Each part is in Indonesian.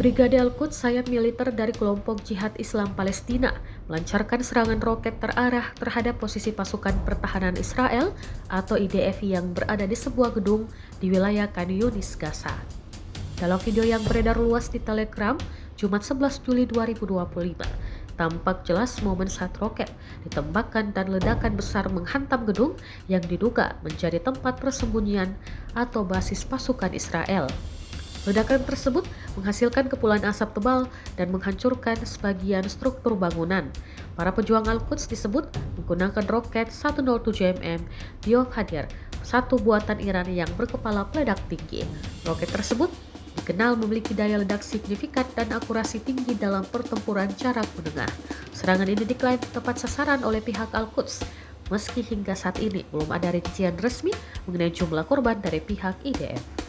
Brigade Al-Quds, sayap militer dari kelompok Jihad Islam Palestina, melancarkan serangan roket terarah terhadap posisi pasukan pertahanan Israel atau IDF yang berada di sebuah gedung di wilayah Khan Yunis, Gaza. Dalam video yang beredar luas di Telegram, Jumat 11 Juli 2025, tampak jelas momen saat roket ditembakkan dan ledakan besar menghantam gedung yang diduga menjadi tempat persembunyian atau basis pasukan Israel. Ledakan tersebut menghasilkan kepulan asap tebal dan menghancurkan sebagian struktur bangunan. Para pejuang Al-Quds disebut menggunakan roket 107mm Biohadir, satu buatan Iran yang berkepala peledak tinggi. Roket tersebut dikenal memiliki daya ledak signifikan dan akurasi tinggi dalam pertempuran jarak menengah. Serangan ini diklaim tepat sasaran oleh pihak Al-Quds, meski hingga saat ini belum ada rincian resmi mengenai jumlah korban dari pihak IDF.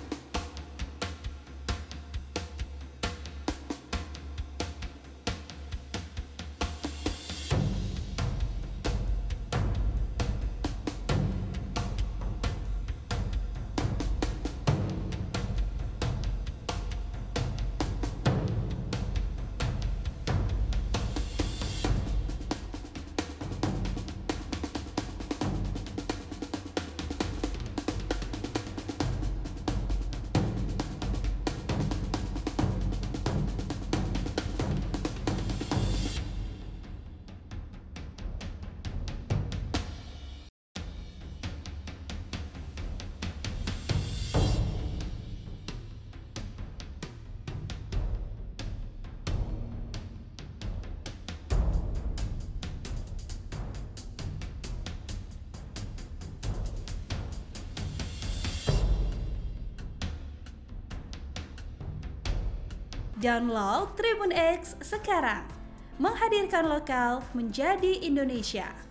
Download Tribun X sekarang, menghadirkan lokal menjadi Indonesia.